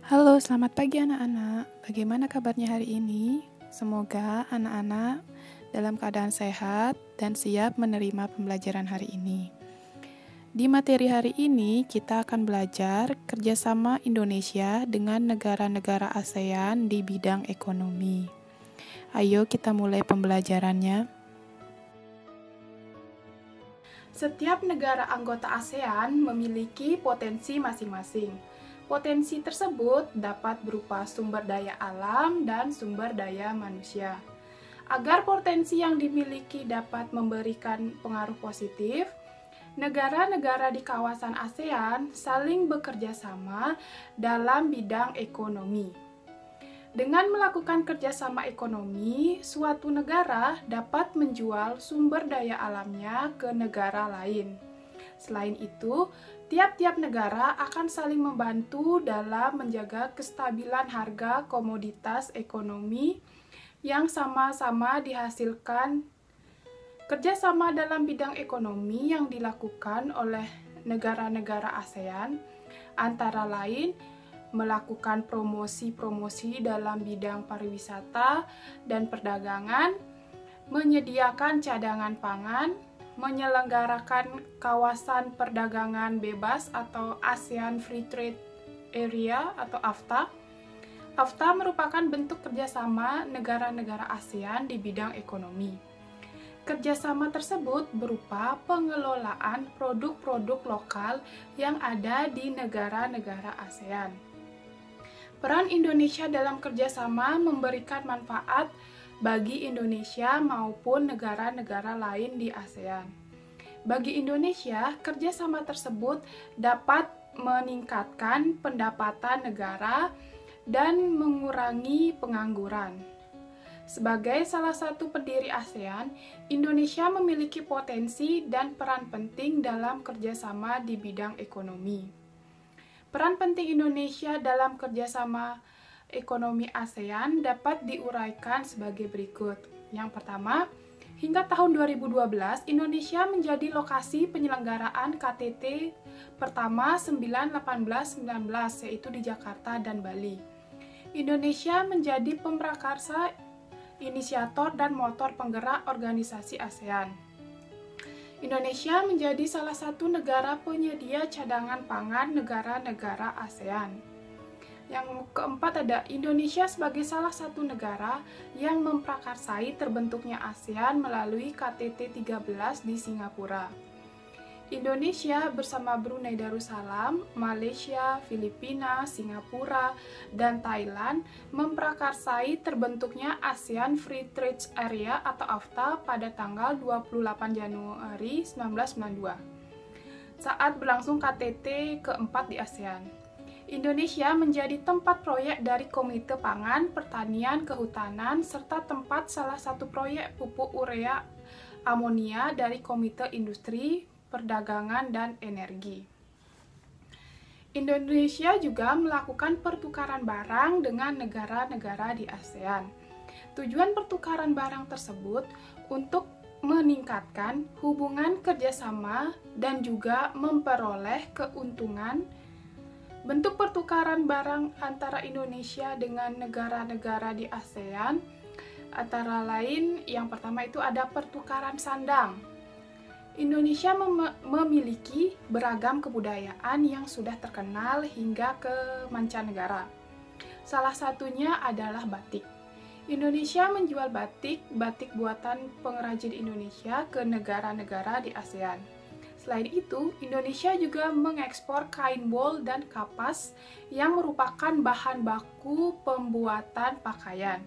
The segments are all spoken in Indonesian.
Halo, selamat pagi anak-anak. Bagaimana kabarnya hari ini? Semoga anak-anak dalam keadaan sehat dan siap menerima pembelajaran hari ini. Di materi hari ini, kita akan belajar kerjasama Indonesia dengan negara-negara ASEAN di bidang ekonomi. Ayo kita mulai pembelajarannya. Setiap negara anggota ASEAN memiliki potensi masing-masing. Potensi tersebut dapat berupa sumber daya alam dan sumber daya manusia. Agar potensi yang dimiliki dapat memberikan pengaruh positif, negara-negara di kawasan ASEAN saling bekerja sama dalam bidang ekonomi. Dengan melakukan kerjasama ekonomi, suatu negara dapat menjual sumber daya alamnya ke negara lain. Selain itu, tiap-tiap negara akan saling membantu dalam menjaga kestabilan harga komoditas ekonomi yang sama-sama dihasilkan. Kerjasama dalam bidang ekonomi yang dilakukan oleh negara-negara ASEAN antara lain melakukan promosi-promosi dalam bidang pariwisata dan perdagangan, menyediakan cadangan pangan, menyelenggarakan kawasan perdagangan bebas atau ASEAN Free Trade Area atau AFTA. AFTA merupakan bentuk kerjasama negara-negara ASEAN di bidang ekonomi. Kerjasama tersebut berupa pengelolaan produk-produk lokal yang ada di negara-negara ASEAN. Peran Indonesia dalam kerjasama memberikan manfaat bagi Indonesia maupun negara-negara lain di ASEAN. Bagi Indonesia, kerjasama tersebut dapat meningkatkan pendapatan negara dan mengurangi pengangguran. Sebagai salah satu pendiri ASEAN, Indonesia memiliki potensi dan peran penting dalam kerjasama di bidang ekonomi. Peran penting Indonesia dalam kerjasama ekonomi ASEAN dapat diuraikan sebagai berikut. Yang pertama, hingga tahun 2012, Indonesia menjadi lokasi penyelenggaraan KTT pertama 9, 18, 19, yaitu di Jakarta dan Bali. Indonesia menjadi pemrakarsa, inisiator, dan motor penggerak organisasi ASEAN. Indonesia menjadi salah satu negara penyedia cadangan pangan negara-negara ASEAN. Yang keempat ada Indonesia sebagai salah satu negara yang memprakarsai terbentuknya ASEAN melalui KTT 13 di Singapura. Indonesia bersama Brunei Darussalam, Malaysia, Filipina, Singapura, dan Thailand memprakarsai terbentuknya ASEAN Free Trade Area atau AFTA pada tanggal 28 Januari 1992 saat berlangsung KTT keempat di ASEAN. Indonesia menjadi tempat proyek dari Komite Pangan, Pertanian, Kehutanan, serta tempat salah satu proyek pupuk urea amonia dari Komite Industri, Perdagangan, dan Energi. Indonesia juga melakukan pertukaran barang dengan negara-negara di ASEAN. Tujuan pertukaran barang tersebut untuk meningkatkan hubungan kerjasama dan juga memperoleh keuntungan. Bentuk pertukaran barang antara Indonesia dengan negara-negara di ASEAN antara lain yang pertama itu ada pertukaran sandang. Indonesia memiliki beragam kebudayaan yang sudah terkenal hingga ke mancanegara. Salah satunya adalah batik. Indonesia menjual batik buatan pengrajin Indonesia ke negara-negara di ASEAN. Selain itu, Indonesia juga mengekspor kain bol dan kapas yang merupakan bahan baku pembuatan pakaian.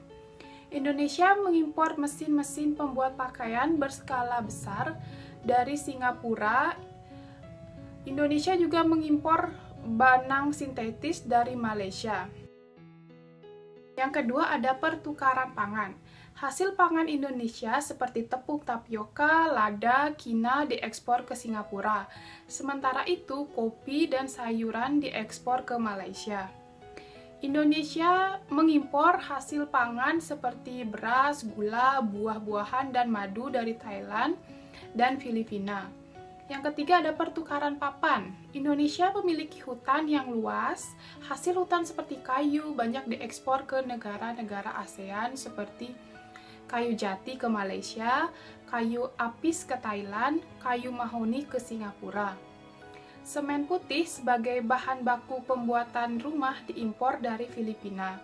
Indonesia mengimpor mesin-mesin pembuat pakaian berskala besar dari Singapura. Indonesia juga mengimpor benang sintetis dari Malaysia. Yang kedua ada pertukaran pangan. Hasil pangan Indonesia seperti tepung tapioka, lada, kina diekspor ke Singapura. Sementara itu, kopi dan sayuran diekspor ke Malaysia. Indonesia mengimpor hasil pangan seperti beras, gula, buah-buahan, dan madu dari Thailand dan Filipina. Yang ketiga ada pertukaran papan. Indonesia memiliki hutan yang luas. Hasil hutan seperti kayu banyak diekspor ke negara-negara ASEAN seperti kayu jati ke Malaysia, kayu apis ke Thailand, kayu mahoni ke Singapura. Semen putih sebagai bahan baku pembuatan rumah diimpor dari Filipina.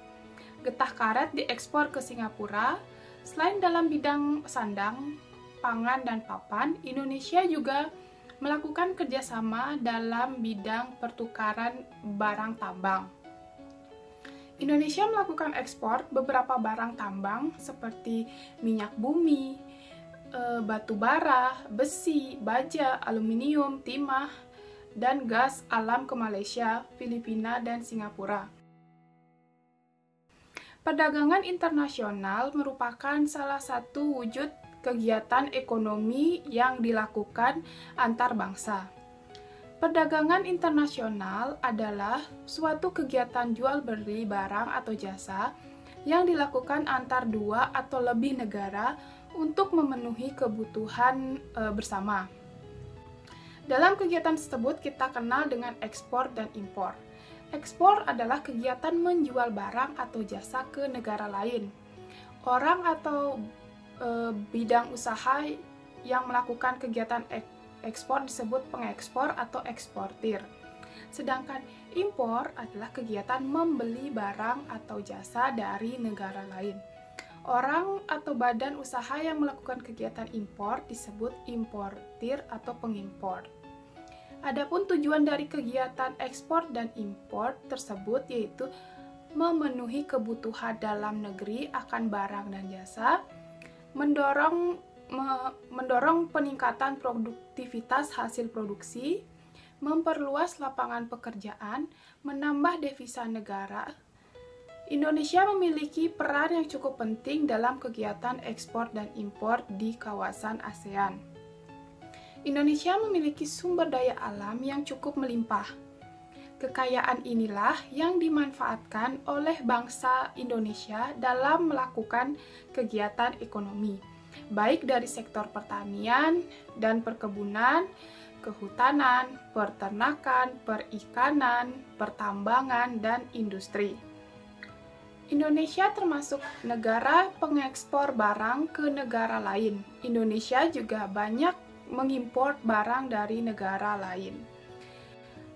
Getah karet diekspor ke Singapura. Selain dalam bidang sandang, pangan, dan papan, Indonesia juga melakukan kerjasama dalam bidang pertukaran barang tambang. Indonesia melakukan ekspor beberapa barang tambang seperti minyak bumi, batu bara, besi, baja, aluminium, timah, dan gas alam ke Malaysia, Filipina, dan Singapura. Perdagangan internasional merupakan salah satu wujud kegiatan ekonomi yang dilakukan antar bangsa. Perdagangan internasional adalah suatu kegiatan jual beli barang atau jasa yang dilakukan antar dua atau lebih negara untuk memenuhi kebutuhan bersama. Dalam kegiatan tersebut kita kenal dengan ekspor dan impor. Ekspor adalah kegiatan menjual barang atau jasa ke negara lain. Orang atau bidang usaha yang melakukan kegiatan ekspor disebut pengekspor atau eksportir. Sedangkan impor adalah kegiatan membeli barang atau jasa dari negara lain. Orang atau badan usaha yang melakukan kegiatan impor disebut importir atau pengimpor. Adapun tujuan dari kegiatan ekspor dan impor tersebut yaitu memenuhi kebutuhan dalam negeri akan barang dan jasa, mendorong peningkatan produktivitas hasil produksi, memperluas lapangan pekerjaan, menambah devisa negara. Indonesia memiliki peran yang cukup penting dalam kegiatan ekspor dan impor di kawasan ASEAN. Indonesia memiliki sumber daya alam yang cukup melimpah. Kekayaan inilah yang dimanfaatkan oleh bangsa Indonesia dalam melakukan kegiatan ekonomi, baik dari sektor pertanian dan perkebunan, kehutanan, peternakan, perikanan, pertambangan, dan industri. Indonesia termasuk negara pengekspor barang ke negara lain. Indonesia juga banyak mengimpor barang dari negara lain.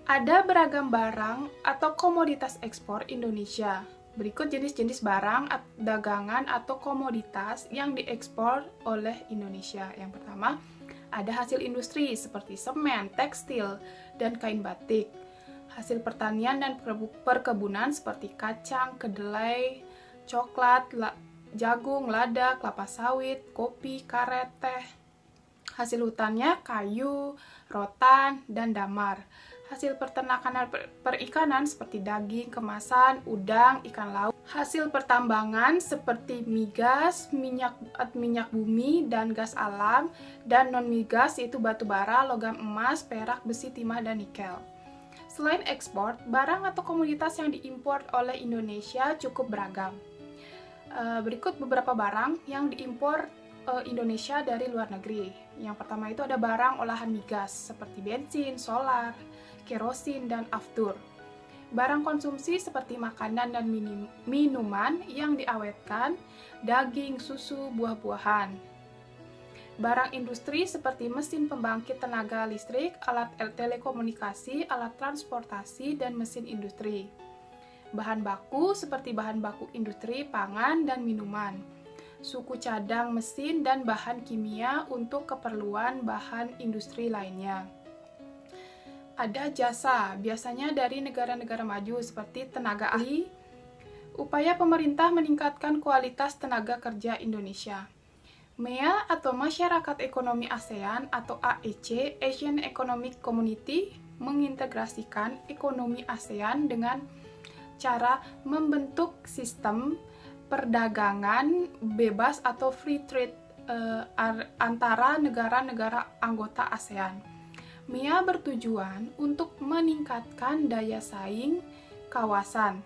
Ada beragam barang atau komoditas ekspor Indonesia. Berikut jenis-jenis barang, dagangan, atau komoditas yang diekspor oleh Indonesia. Yang pertama, ada hasil industri seperti semen, tekstil, dan kain batik. Hasil pertanian dan perkebunan seperti kacang, kedelai, coklat, jagung, lada, kelapa sawit, kopi, karet, teh. Hasil hutannya kayu, rotan, dan damar. Hasil peternakan dan perikanan seperti daging, kemasan, udang, ikan laut. Hasil pertambangan seperti migas, minyak bumi, dan gas alam, dan non-migas yaitu batu bara, logam emas, perak, besi, timah, dan nikel. Selain ekspor, barang atau komoditas yang diimpor oleh Indonesia cukup beragam. Berikut beberapa barang yang diimpor Indonesia dari luar negeri. Yang pertama itu ada barang olahan migas seperti bensin, solar, kerosin, dan aftur. Barang konsumsi seperti makanan dan minuman yang diawetkan, daging, susu, buah-buahan. Barang industri seperti mesin pembangkit tenaga listrik, alat telekomunikasi, alat transportasi, dan mesin industri. Bahan baku seperti bahan baku industri, pangan, dan minuman. Suku cadang mesin dan bahan kimia untuk keperluan bahan industri lainnya. Ada jasa, biasanya dari negara-negara maju seperti tenaga ahli. Upaya pemerintah meningkatkan kualitas tenaga kerja Indonesia. MEA atau Masyarakat Ekonomi ASEAN atau AEC, Asian Economic Community, mengintegrasikan ekonomi ASEAN dengan cara membentuk sistem perdagangan bebas atau free trade antara negara-negara anggota ASEAN. MEA bertujuan untuk meningkatkan daya saing kawasan,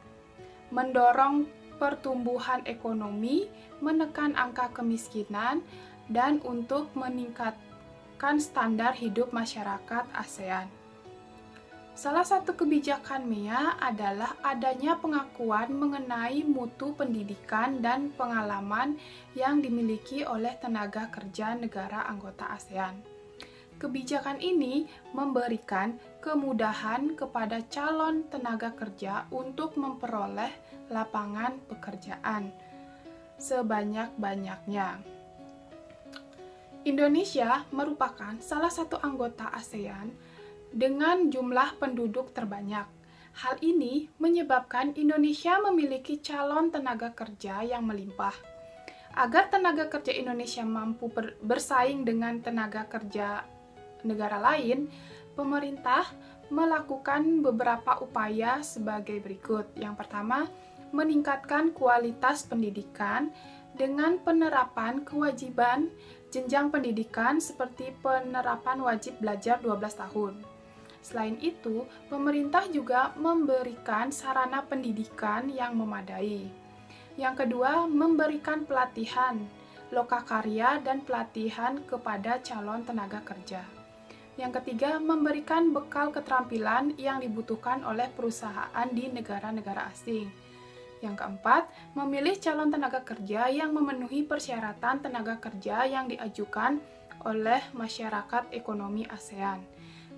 mendorong pertumbuhan ekonomi, menekan angka kemiskinan, dan untuk meningkatkan meningkatkan standar hidup masyarakat ASEAN. Salah satu kebijakan MEA adalah adanya pengakuan mengenai mutu pendidikan dan pengalaman yang dimiliki oleh tenaga kerja negara anggota ASEAN. Kebijakan ini memberikan kemudahan kepada calon tenaga kerja untuk memperoleh lapangan pekerjaan sebanyak-banyaknya. Indonesia merupakan salah satu anggota ASEAN dengan jumlah penduduk terbanyak. Hal ini menyebabkan Indonesia memiliki calon tenaga kerja yang melimpah. Agar tenaga kerja Indonesia mampu bersaing dengan tenaga kerja negara lain, pemerintah melakukan beberapa upaya sebagai berikut. Yang pertama, meningkatkan kualitas pendidikan dengan penerapan kewajiban jenjang pendidikan seperti penerapan wajib belajar 12 tahun. Selain itu, pemerintah juga memberikan sarana pendidikan yang memadai. Yang kedua, memberikan pelatihan, lokakarya, dan pelatihan kepada calon tenaga kerja. Yang ketiga, memberikan bekal keterampilan yang dibutuhkan oleh perusahaan di negara-negara asing. Yang keempat, memilih calon tenaga kerja yang memenuhi persyaratan tenaga kerja yang diajukan oleh masyarakat ekonomi ASEAN.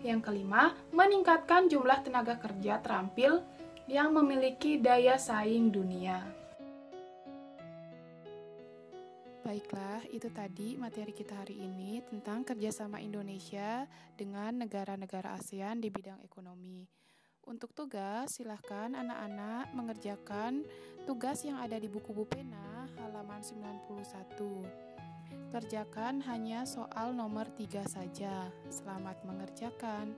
Yang kelima, meningkatkan jumlah tenaga kerja terampil yang memiliki daya saing dunia. Baiklah, itu tadi materi kita hari ini tentang kerjasama Indonesia dengan negara-negara ASEAN di bidang ekonomi. Untuk tugas, silahkan anak-anak mengerjakan tugas yang ada di buku Bu Pena halaman 91. Kerjakan hanya soal nomor 3 saja. Selamat mengerjakan.